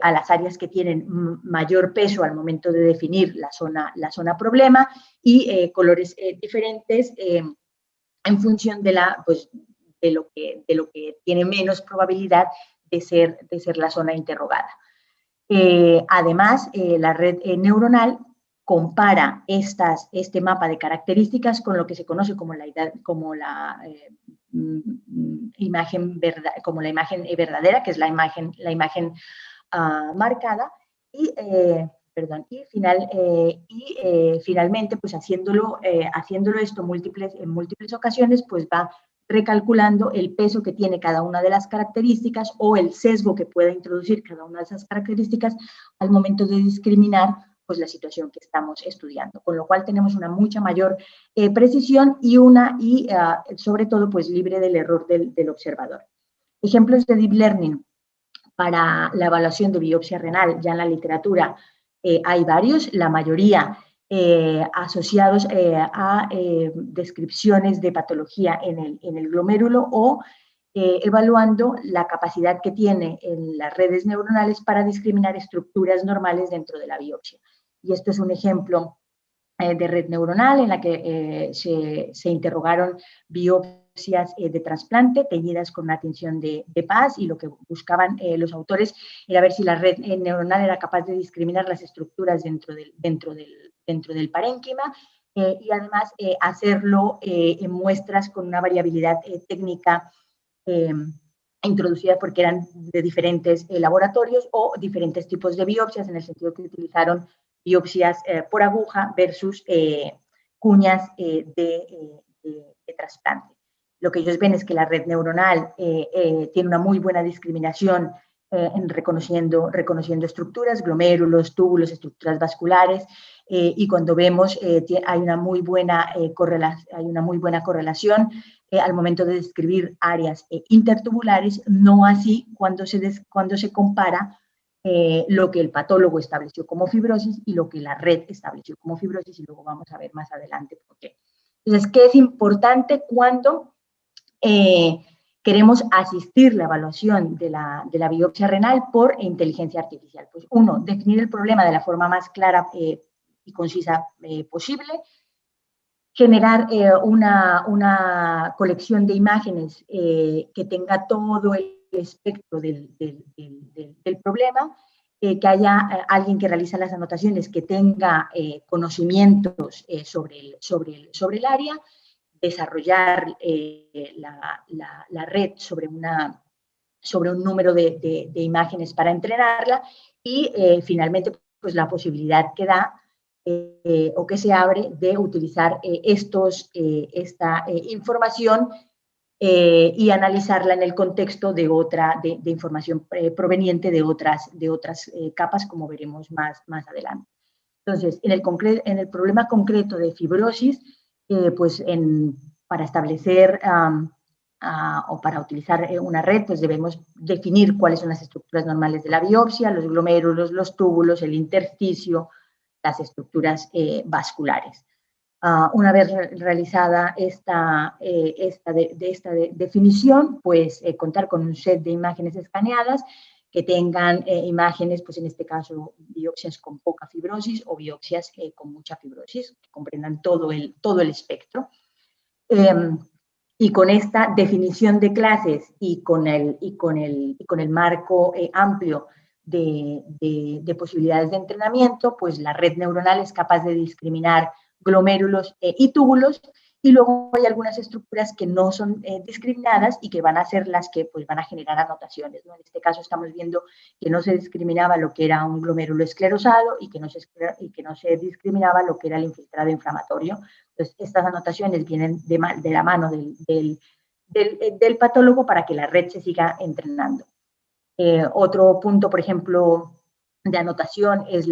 a las áreas que tienen mayor peso al momento de definir la zona problema y colores diferentes en función de lo que tiene menos probabilidad de ser la zona interrogada. Además, la red neuronal compara este mapa de características con lo que se conoce como la imagen verdadera, que es la imagen marcada, y finalmente, pues haciéndolo esto en múltiples ocasiones, pues va recalculando el peso que tiene cada una de las características o el sesgo que pueda introducir cada una de esas características al momento de discriminar pues la situación que estamos estudiando, con lo cual tenemos una mucha mayor precisión y sobre todo pues libre del error del observador. Ejemplos de Deep Learning para la evaluación de biopsia renal, ya en la literatura hay varios, la mayoría asociados a descripciones de patología en el glomérulo o evaluando la capacidad que tiene en las redes neuronales para discriminar estructuras normales dentro de la biopsia. Y esto es un ejemplo de red neuronal en la que se interrogaron biopsias de trasplante teñidas con una tinción de paz, y lo que buscaban los autores era ver si la red neuronal era capaz de discriminar las estructuras dentro del parénquima y además hacerlo en muestras con una variabilidad técnica introducida porque eran de diferentes laboratorios o diferentes tipos de biopsias, en el sentido que utilizaron biopsias por aguja versus cuñas de trasplante. Lo que ellos ven es que la red neuronal tiene una muy buena discriminación reconociendo estructuras, glomérulos, túbulos, estructuras vasculares, y cuando vemos hay una muy buena correlación al momento de describir áreas intertubulares, no así cuando se compara lo que el patólogo estableció como fibrosis y lo que la red estableció como fibrosis, y luego vamos a ver más adelante por qué. Entonces, ¿qué es importante cuando queremos asistir la evaluación de la biopsia renal por inteligencia artificial? Pues uno, definir el problema de la forma más clara y concisa posible, generar una colección de imágenes que tenga todo el espectro del problema, que haya alguien que realiza las anotaciones que tenga conocimientos sobre el área, desarrollar la red sobre un número de imágenes para entrenarla y finalmente pues la posibilidad que da o que se abre de utilizar esta información y analizarla en el contexto de información proveniente de otras capas, como veremos más adelante. Entonces, en el problema concreto de fibrosis, pues para establecer o para utilizar una red, pues debemos definir cuáles son las estructuras normales de la biopsia, los glomérulos, los túbulos, el intersticio, las estructuras vasculares. Una vez realizada esta definición, pues contar con un set de imágenes escaneadas que tengan imágenes, pues en este caso biopsias con poca fibrosis o biopsias con mucha fibrosis, que comprendan todo el espectro. Y con esta definición de clases y con el marco amplio de posibilidades de entrenamiento, pues la red neuronal es capaz de discriminar glomérulos y túbulos, y luego hay algunas estructuras que no son discriminadas y que van a ser las que pues, van a generar anotaciones, ¿no? En este caso estamos viendo que no se discriminaba lo que era un glomérulo esclerosado y que no se discriminaba lo que era el infiltrado inflamatorio. Entonces, estas anotaciones vienen de la mano del patólogo para que la red se siga entrenando. Otro punto, por ejemplo, de anotación es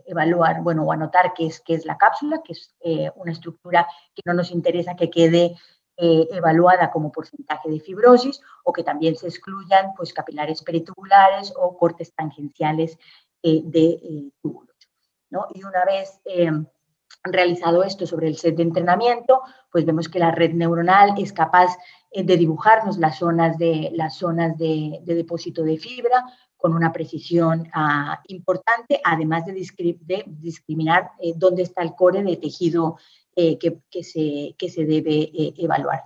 evaluar, bueno, o anotar qué es la cápsula, que es una estructura que no nos interesa que quede evaluada como porcentaje de fibrosis, o que también se excluyan pues, capilares peritubulares o cortes tangenciales de túbulos, ¿no? Y una vez realizado esto sobre el set de entrenamiento, pues vemos que la red neuronal es capaz de dibujarnos las zonas de depósito de fibra con una precisión importante, además de discriminar dónde está el core de tejido que se debe evaluar.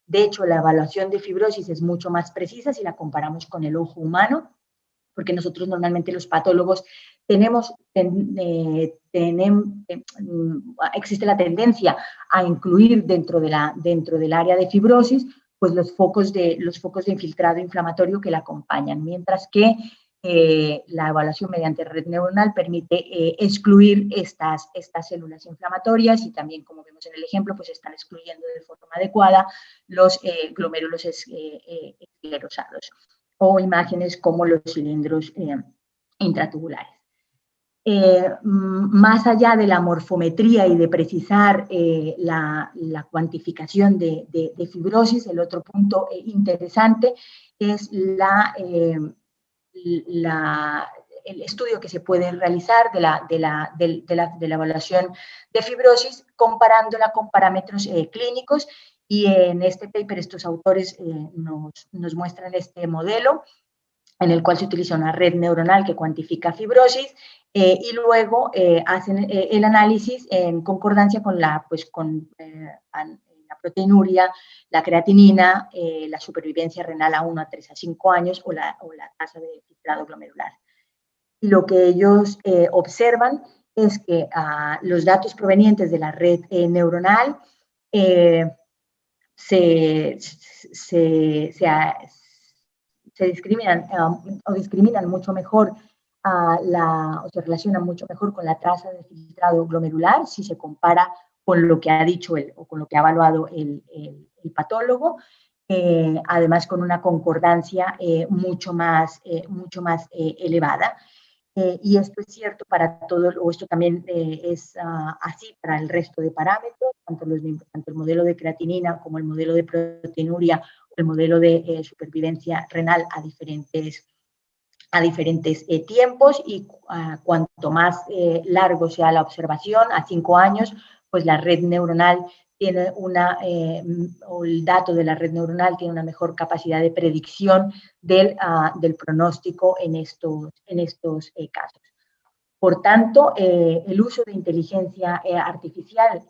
De hecho, la evaluación de fibrosis es mucho más precisa si la comparamos con el ojo humano, porque nosotros normalmente los patólogos existe la tendencia a incluir dentro del área de fibrosis pues los focos de infiltrado inflamatorio que la acompañan, mientras que la evaluación mediante red neuronal permite excluir estas células inflamatorias, y también, como vemos en el ejemplo, pues están excluyendo de forma adecuada los glomérulos esclerosados, o imágenes como los cilindros intratubulares. Más allá de la morfometría y de precisar la cuantificación de fibrosis, el otro punto interesante es el estudio que se puede realizar de la evaluación de fibrosis comparándola con parámetros clínicos. Y en este paper estos autores nos muestran este modelo en el cual se utiliza una red neuronal que cuantifica fibrosis y luego hacen el análisis en concordancia con la proteinuria, la creatinina, la supervivencia renal a 1, a 3, a 5 años o la tasa de filtrado glomerular. Y lo que ellos observan es que los datos provenientes de la red neuronal se discriminan discriminan mucho mejor o se relacionan mucho mejor con la tasa de filtrado glomerular si se compara con lo que ha dicho o con lo que ha evaluado el patólogo, además con una concordancia mucho más elevada. Y esto es cierto para todo, o esto también es así para el resto de parámetros, tanto el modelo de creatinina como el modelo de proteinuria o el modelo de supervivencia renal a diferentes tiempos, y cuanto más largo sea la observación, a 5 años, pues la red neuronal tiene o el dato de la red neuronal tiene una mejor capacidad de predicción del pronóstico en estos casos. Por tanto, el uso de inteligencia artificial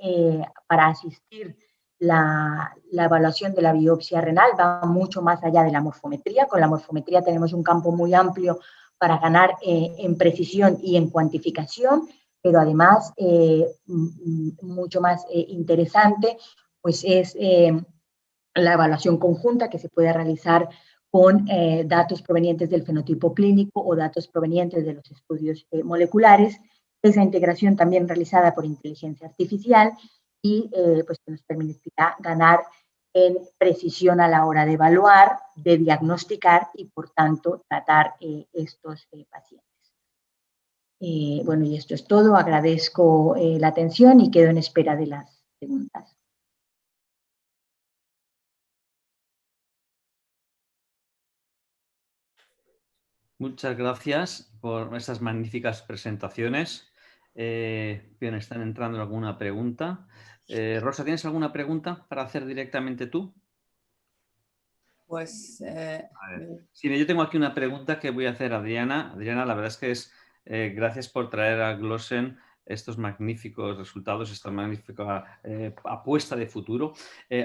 para asistir la evaluación de la biopsia renal va mucho más allá de la morfometría. Con la morfometría tenemos un campo muy amplio para ganar en precisión y en cuantificación, pero además mucho más interesante pues es la evaluación conjunta que se puede realizar con datos provenientes del fenotipo clínico o datos provenientes de los estudios moleculares. Esa integración también realizada por inteligencia artificial y pues que nos permitirá ganar en precisión a la hora de evaluar, de diagnosticar y por tanto tratar estos pacientes. Bueno, y esto es todo. Agradezco la atención y quedo en espera de las preguntas. Muchas gracias por esas magníficas presentaciones. Bien, están entrando alguna pregunta. Rosa, ¿tienes alguna pregunta para hacer directamente tú? Pues A ver. Sí, yo tengo aquí una pregunta que voy a hacer a Adriana. Adriana, la verdad es que gracias por traer a Glossen estos magníficos resultados, esta magnífica apuesta de futuro.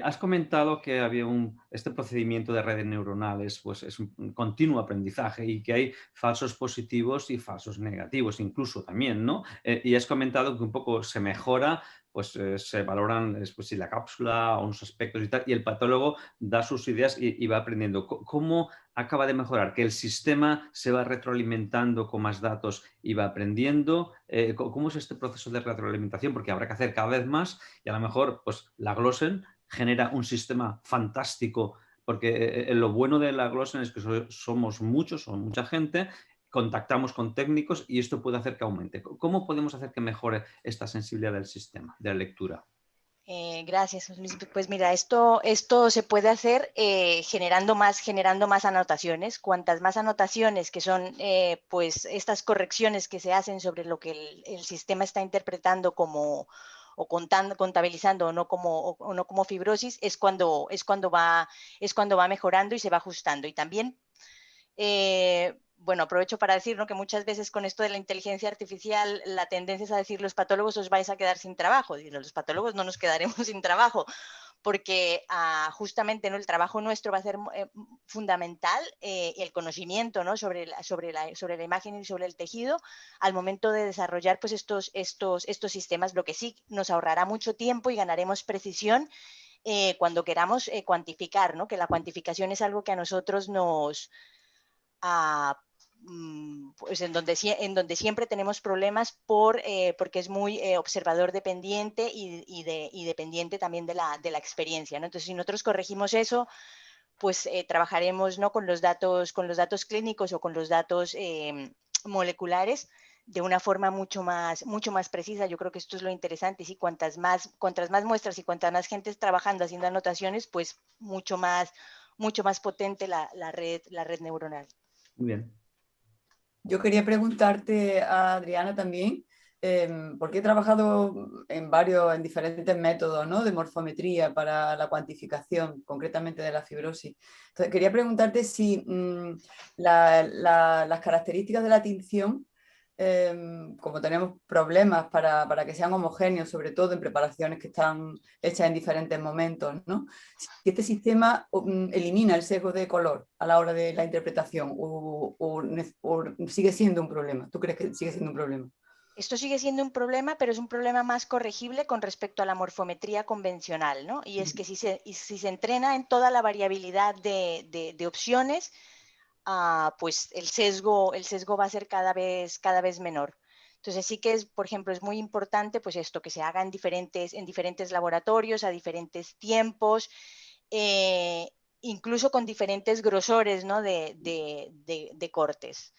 Has comentado que había este procedimiento de redes neuronales, pues es un continuo aprendizaje y que hay falsos positivos y falsos negativos incluso también, ¿no? Y has comentado que un poco se mejora, pues se valoran pues, si la cápsula o unos aspectos y tal, y el patólogo da sus ideas y va aprendiendo. ¿Cómo acaba de mejorar? ¿Que el sistema se va retroalimentando con más datos y va aprendiendo? ¿Cómo es este proceso de retroalimentación? Porque habrá que hacer cada vez más y a lo mejor pues, la Glossen genera un sistema fantástico, porque lo bueno de la Glossen es que somos muchos, son mucha gente, contactamos con técnicos y esto puede hacer que aumente. ¿Cómo podemos hacer que mejore esta sensibilidad del sistema, de la lectura? Gracias, Luis. Pues mira, esto se puede hacer generando más anotaciones. Cuantas más anotaciones, que son pues estas correcciones que se hacen sobre lo que el sistema está interpretando como o contabilizando o no como fibrosis, es cuando va mejorando y se va ajustando. Y también bueno, aprovecho para decir, ¿no?, que muchas veces con esto de la inteligencia artificial la tendencia es a decir los patólogos os vais a quedar sin trabajo. Y los patólogos no nos quedaremos sin trabajo, porque justamente, ¿no?, el trabajo nuestro va a ser fundamental, el conocimiento, ¿no?, sobre la imagen y sobre el tejido al momento de desarrollar pues, estos sistemas, lo que sí nos ahorrará mucho tiempo y ganaremos precisión cuando queramos cuantificar, ¿no?, que la cuantificación es algo que a nosotros pues en donde siempre tenemos problemas porque es muy observador dependiente y dependiente también de la experiencia, ¿no? Entonces, si nosotros corregimos eso, pues trabajaremos, ¿no?, con los datos clínicos o con los datos moleculares de una forma mucho más precisa. Yo creo que esto es lo interesante. Sí, cuantas más muestras y cuantas más gente trabajando haciendo anotaciones, pues mucho más potente la red neuronal. Muy bien. Yo quería preguntarte a Adriana también, porque he trabajado en diferentes métodos, ¿no?, de morfometría para la cuantificación, concretamente de la fibrosis. Entonces, quería preguntarte si las características de la tinción, como tenemos problemas para que sean homogéneos, sobre todo en preparaciones que están hechas en diferentes momentos, ¿no?, si este sistema elimina el sesgo de color a la hora de la interpretación o sigue siendo un problema. ¿Tú crees que sigue siendo un problema? Esto sigue siendo un problema, pero es un problema más corregible con respecto a la morfometría convencional, ¿no? Y es que si se entrena en toda la variabilidad de opciones, pues el sesgo va a ser cada vez menor. Entonces sí que por ejemplo, es muy importante pues esto, que se haga en diferentes laboratorios, a diferentes tiempos, incluso con diferentes grosores, ¿no?, de cortes.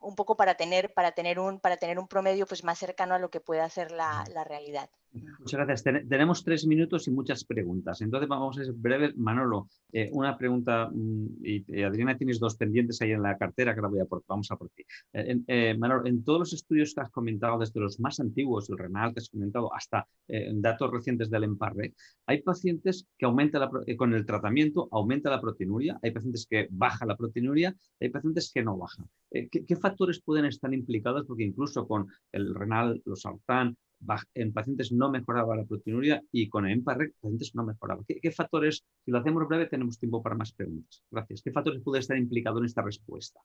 Un poco para tener un promedio pues más cercano a lo que puede hacer la realidad. Muchas gracias. Tenemos 3 minutos y muchas preguntas. Entonces vamos a ser breves. Manolo, una pregunta y Adriana, tienes 2 pendientes ahí en la cartera que vamos a por ti. Manolo, en todos los estudios que has comentado, desde los más antiguos, el renal que has comentado, hasta datos recientes del EMPA-REC, hay pacientes que con el tratamiento aumenta la proteinuria, hay pacientes que baja la proteinuria, hay pacientes que no bajan. ¿Qué factores pueden estar implicados? Porque incluso con el renal, los sartán, en pacientes no mejoraba la proteinuria y con el EMPA-REC pacientes no mejoraba. ¿Qué factores, si lo hacemos breve, tenemos tiempo para más preguntas? Gracias. ¿Qué factores puede estar implicado en esta respuesta?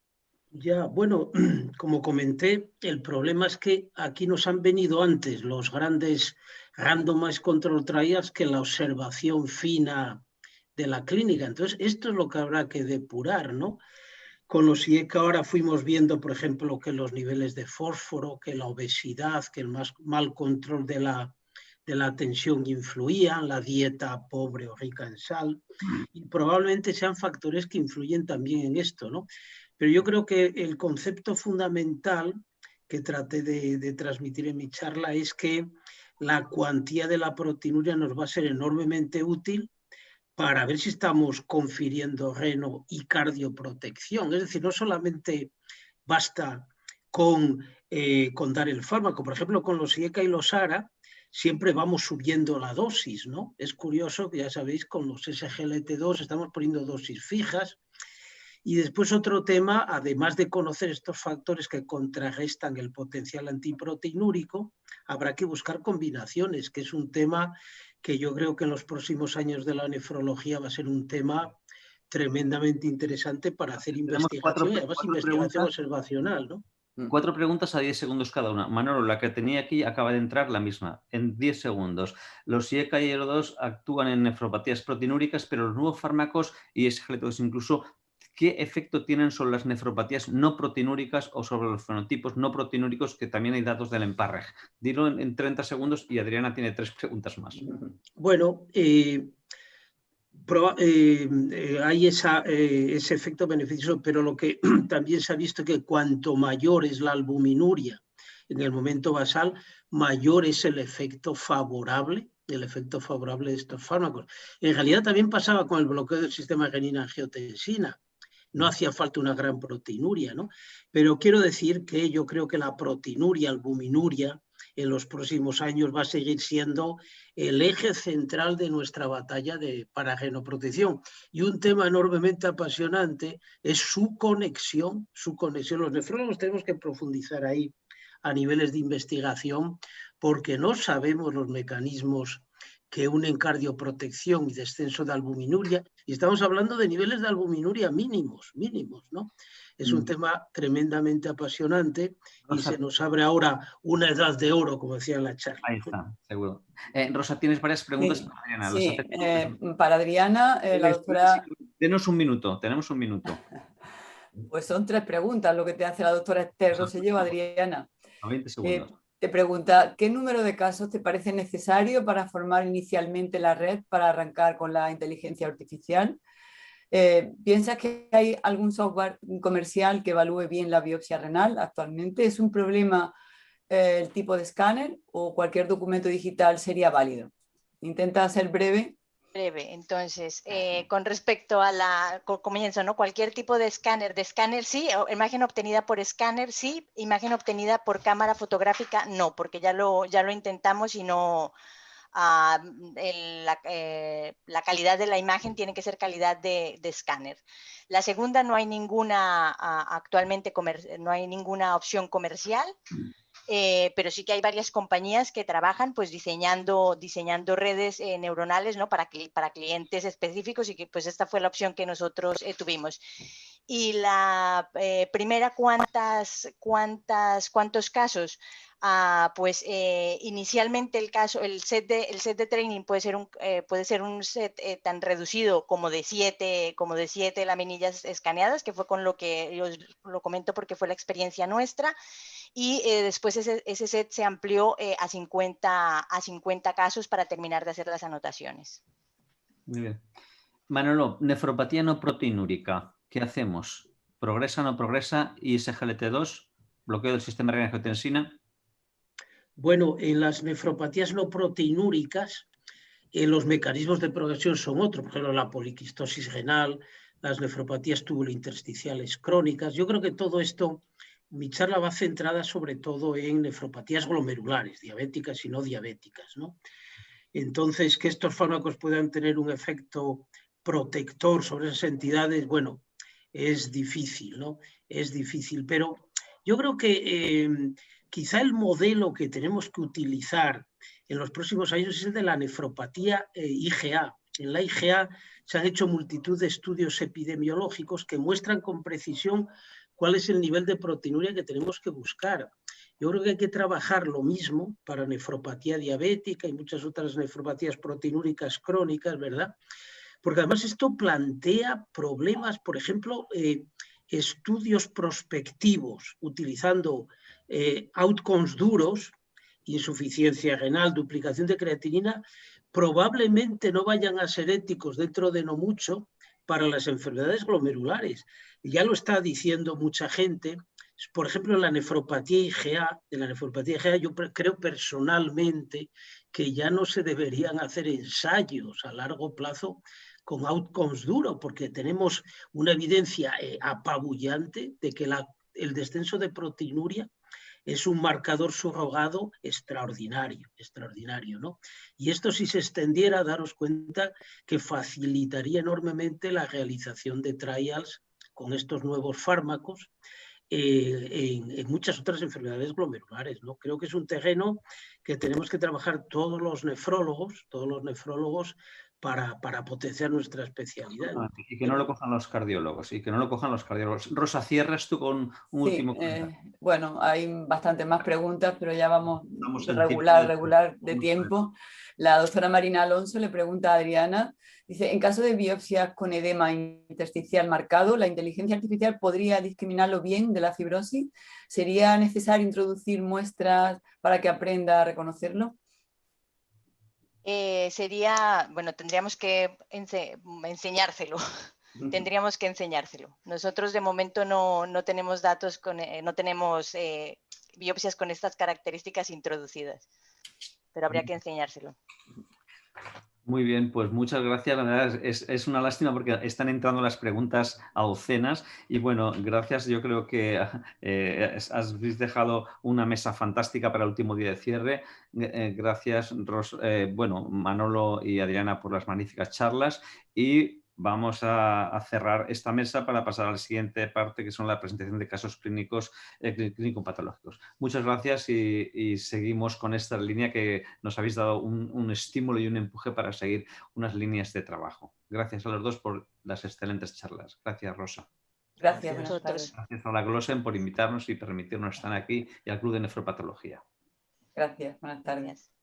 Ya, bueno, como comenté, el problema es que aquí nos han venido antes los grandes randomized control trials que la observación fina de la clínica. Entonces, esto es lo que habrá que depurar, ¿no? Con los IECA ahora fuimos viendo, por ejemplo, que los niveles de fósforo, que la obesidad, que el mal control de la tensión influían, la dieta pobre o rica en sal, y probablemente sean factores que influyen también en esto, ¿no? Pero yo creo que el concepto fundamental que traté de transmitir en mi charla es que la cuantía de la proteinuria nos va a ser enormemente útil para ver si estamos confiriendo reno y cardioprotección. Es decir, no solamente basta con dar el fármaco, por ejemplo, con los IECA y los ARA, siempre vamos subiendo la dosis, ¿no? Es curioso que ya sabéis, con los SGLT2 estamos poniendo dosis fijas. Y después otro tema, además de conocer estos factores que contrarrestan el potencial antiproteinúrico, habrá que buscar combinaciones, que es un tema que yo creo que en los próximos años de la nefrología va a ser un tema tremendamente interesante para hacer investigación y además investigación observacional, ¿no? 4 preguntas a 10 segundos cada una. Manolo, la que tenía aquí acaba de entrar la misma, en 10 segundos. Los IECA y ELO2 actúan en nefropatías proteinúricas, pero los nuevos fármacos y SGLT2 incluso, ¿qué efecto tienen sobre las nefropatías no proteinúricas o sobre los fenotipos no proteinúricos, que también hay datos del EMPARREG? Dilo en 30 segundos y Adriana tiene 3 preguntas más. Bueno, hay ese efecto beneficioso, pero lo que también se ha visto es que cuanto mayor es la albuminuria en el momento basal, mayor es el efecto favorable de estos fármacos. En realidad también pasaba con el bloqueo del sistema renina-angiotensina. No hacía falta una gran proteinuria, ¿no? Pero quiero decir que yo creo que la proteinuria, albuminuria, en los próximos años va a seguir siendo el eje central de nuestra batalla para genoprotección. Y un tema enormemente apasionante es su conexión. Los nefrólogos tenemos que profundizar ahí a niveles de investigación porque no sabemos los mecanismos que unen cardioprotección y descenso de albuminuria, y estamos hablando de niveles de albuminuria mínimos, ¿no? Es un tema tremendamente apasionante y se nos abre ahora una edad de oro, como decía en la charla. Ahí está, seguro. Rosa, tienes varias preguntas para Adriana. Sí, para Adriana, la doctora... Denos un minuto, tenemos un minuto. Pues son 3 preguntas lo que te hace la doctora Esther Rosselló, Adriana. A 20 segundos. Te pregunta, ¿qué número de casos te parece necesario para formar inicialmente la red para arrancar con la inteligencia artificial? ¿Piensas que hay algún software comercial que evalúe bien la biopsia renal actualmente? ¿Es un problema el tipo de escáner o cualquier documento digital sería válido? Intenta ser breve. Entonces, con respecto a comienzo, ¿no? Cualquier tipo de escáner sí, imagen obtenida por escáner sí, imagen obtenida por cámara fotográfica no, porque ya lo intentamos y no, la calidad de la imagen tiene que ser calidad de escáner. La segunda, no hay ninguna, actualmente no hay ninguna opción comercial. Pero sí que hay varias compañías que trabajan pues diseñando redes neuronales, ¿no? para clientes específicos, y que pues esta fue la opción que nosotros tuvimos. Y la primera, ¿cuántos casos? Pues inicialmente el set de training puede ser un set tan reducido como de 7 laminillas escaneadas, que fue con lo que yo lo comento porque fue la experiencia nuestra. Y después ese set se amplió a 50 casos para terminar de hacer las anotaciones. Muy bien. Manolo, nefropatía no proteinúrica, ¿qué hacemos? ¿Progresa o no progresa? ¿Y SGLT2? ¿Bloqueo del sistema de angiotensina? Bueno, en las nefropatías no proteinúricas, los mecanismos de progresión son otros, por ejemplo, la poliquistosis renal, las nefropatías tubulointersticiales crónicas. Yo creo que todo esto, mi charla va centrada sobre todo en nefropatías glomerulares, diabéticas y no diabéticas, ¿no? Entonces, que estos fármacos puedan tener un efecto protector sobre esas entidades, bueno, es difícil, ¿no? Es difícil, pero yo creo que quizá el modelo que tenemos que utilizar en los próximos años es el de la nefropatía IgA. En la IgA se han hecho multitud de estudios epidemiológicos que muestran con precisión cuál es el nivel de proteinuria que tenemos que buscar. Yo creo que hay que trabajar lo mismo para nefropatía diabética y muchas otras nefropatías proteinúricas crónicas, ¿verdad? Porque además esto plantea problemas, por ejemplo, estudios prospectivos utilizando outcomes duros, insuficiencia renal, duplicación de creatinina, probablemente no vayan a ser éticos dentro de no mucho para las enfermedades glomerulares. Ya lo está diciendo mucha gente. Por ejemplo, en la nefropatía IgA, yo creo personalmente que ya no se deberían hacer ensayos a largo plazo con outcomes duros, porque tenemos una evidencia apabullante de que el descenso de proteinuria es un marcador subrogado extraordinario, ¿no? Y esto, si se extendiera, daros cuenta que facilitaría enormemente la realización de trials con estos nuevos fármacos en muchas otras enfermedades glomerulares, ¿no? Creo que es un terreno que tenemos que trabajar todos los nefrólogos para potenciar nuestra especialidad, ¿no? Y que no lo cojan los cardiólogos, Rosa, cierras tú con un último comentario. Bueno, hay bastantes más preguntas, pero ya vamos En regular de tiempo. La doctora Marina Alonso le pregunta a Adriana, dice, en caso de biopsias con edema intersticial marcado, ¿la inteligencia artificial podría discriminarlo bien de la fibrosis? ¿Sería necesario introducir muestras para que aprenda a reconocerlo? Bueno, tendríamos que enseñárselo. Tendríamos que enseñárselo. Nosotros de momento no tenemos datos, no tenemos biopsias con estas características introducidas, pero habría que enseñárselo. Muy bien, pues muchas gracias. La verdad es una lástima porque están entrando las preguntas a docenas y bueno, gracias. Yo creo que has dejado una mesa fantástica para el último día de cierre. Gracias, Manolo y Adriana, por las magníficas charlas y vamos a cerrar esta mesa para pasar a la siguiente parte, que son la presentación de casos clínicos clínico-patológicos. Muchas gracias y seguimos con esta línea que nos habéis dado un estímulo y un empuje para seguir unas líneas de trabajo. Gracias a los dos por las excelentes charlas. Gracias, Rosa. Gracias a vosotros. Gracias a la Glosen por invitarnos y permitirnos estar aquí y al Club de Nefropatología. Gracias, buenas tardes.